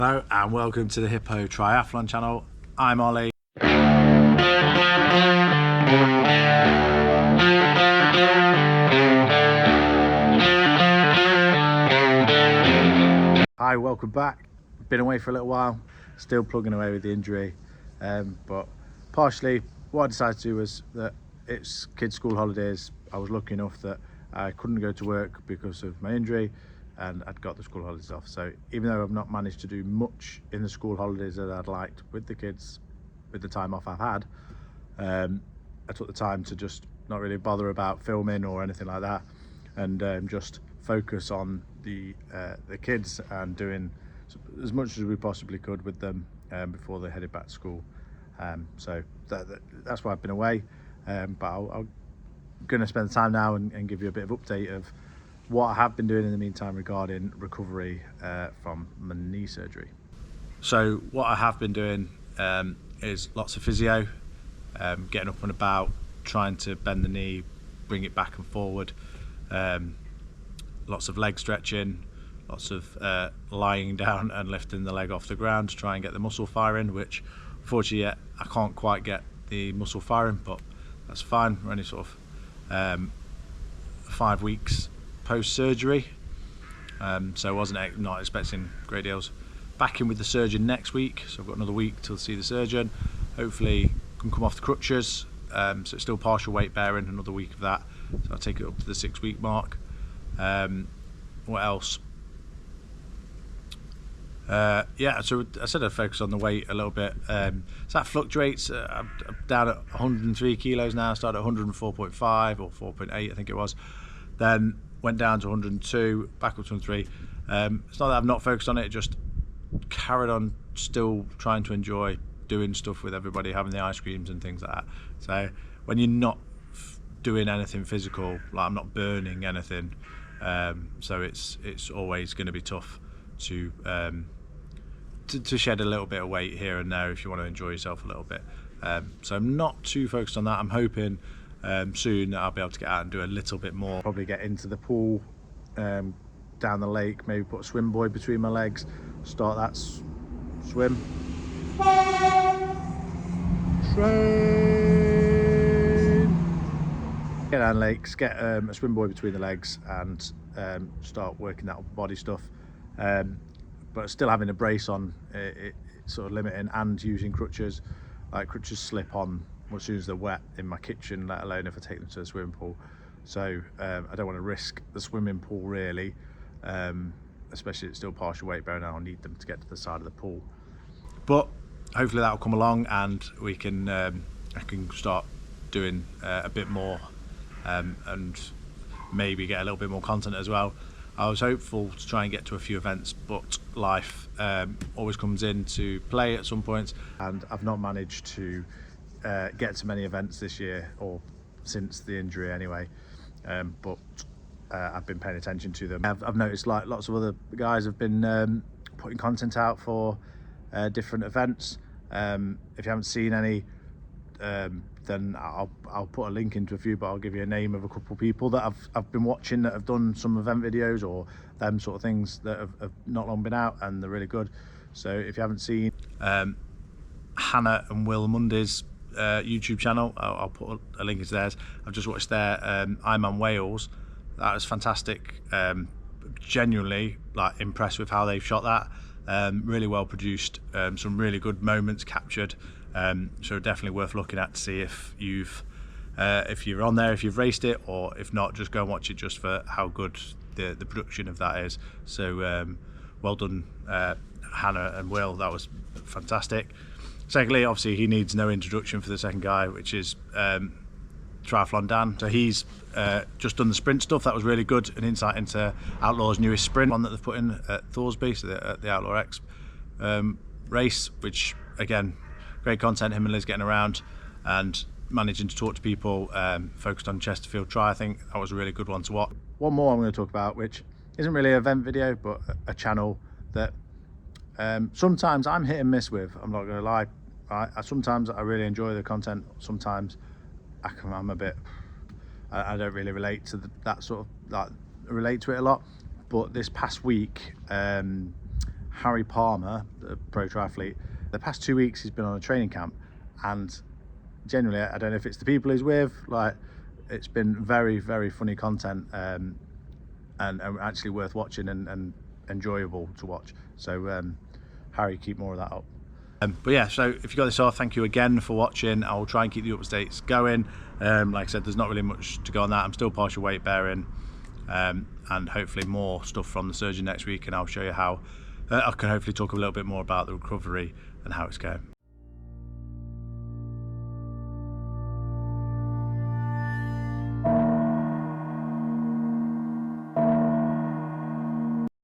Hello and welcome to the HIPPO Triathlon channel. I'm Ollie. Hi, welcome back. Been away for a little while, still plugging away with the injury, but partially what I decided to do was that it's kids' school holidays. I was lucky enough that I couldn't go to work because of my injury and I'd got the school holidays off. So even though I've not managed to do much in the school holidays that I'd liked with the kids, with the time off I've had, I took the time to just not really bother about filming or anything like that, and just focus on the kids and doing as much as we possibly could with them before they headed back to school. So that's why I've been away, but I'm going to spend the time now and give you a bit of update of what I have been doing in the meantime regarding recovery from my knee surgery. So what I have been doing is lots of physio, getting up and about, trying to bend the knee, bring it back and forward, lots of leg stretching, lots of lying down and lifting the leg off the ground to try and get the muscle firing, which unfortunately yet I can't quite get the muscle firing, but that's fine. We're only sort of 5 weeks post-surgery, so I wasn't not expecting great deals. Back in with the surgeon next week, so I've got another week till see the surgeon. Hopefully can come off the crutches, so it's still partial weight bearing, another week of that, so I'll take it up to the 6-week mark. What else? Yeah, so I said I'd focus on the weight a little bit. So that fluctuates. I'm down at 103 kilos now. I started at 104.5 or 4.8, I think it was. Then went down to 102, back up to 103. It's not that I've not focused on it, just carried on still trying to enjoy doing stuff with everybody, having the ice creams and things like that. So when you're not doing anything physical, like I'm not burning anything, so it's always going to be tough to shed a little bit of weight here and there if you want to enjoy yourself a little bit. So I'm not too focused on that. I'm hoping soon I'll be able to get out and do a little bit more. Probably get into the pool, down the lake, maybe put a swim buoy between my legs, start that swim. Get down lakes, get a swim buoy between the legs and start working that upper body stuff. But still having a brace on, it sort of limiting, and using crutches. Like crutches slip on as soon as they're wet in my kitchen, let alone if I take them to the swimming pool. So I don't want to risk the swimming pool really, especially it's still partial weight bearing. I'll need them to get to the side of the pool. But hopefully that'll come along and we can I can start doing a bit more and maybe get a little bit more content as well. I was hopeful to try and get to a few events, but life always comes into play at some points, and I've not managed to get to many events this year, or since the injury anyway, but I've been paying attention to them. I've noticed like lots of other guys have been putting content out for different events. If you haven't seen any, then I'll put a link into a few, but I'll give you a name of a couple of people that I've been watching that have done some event videos or them sort of things that have not long been out, and they're really good. So if you haven't seen Hannah and Will Mundy's YouTube channel, I'll put a link into theirs. I've just watched their Ironman Wales. That was fantastic. Genuinely like impressed with how they've shot that. Really well produced, some really good moments captured. So definitely worth looking at to see if you're on there, if you've raced it, or if not, just go and watch it just for how good the production of that is. So well done, Hannah and Will. That was fantastic. Secondly, obviously he needs no introduction for the second guy, which is Triathlon Dan. So he's just done the sprint stuff. That was really good, an insight into Outlaw's newest sprint, one that they've put in at Thorsby, so the Outlaw X race, which again, great content. Him and Liz getting around and managing to talk to people, focused on Chesterfield Tri. I think that was a really good one to watch. One more I'm going to talk about, which isn't really an event video, but a channel that sometimes I'm hit and miss with. I'm not going to lie. Sometimes I really enjoy the content. Sometimes I'm a bit, I don't really relate to that sort of, relate to it a lot. But this past week, Harry Palmer, the pro triathlete. The past 2 weeks he's been on a training camp, and genuinely, I don't know if it's the people he's with, like, it's been very, very funny content, and actually worth watching and enjoyable to watch. So Harry, keep more of that up. But yeah, so if you got this off, thank you again for watching. I'll try and keep the updates going. Like I said, there's not really much to go on that. I'm still partial weight bearing, and hopefully more stuff from the surgeon next week, and I'll show you how I can hopefully talk a little bit more about the recovery and how it's going.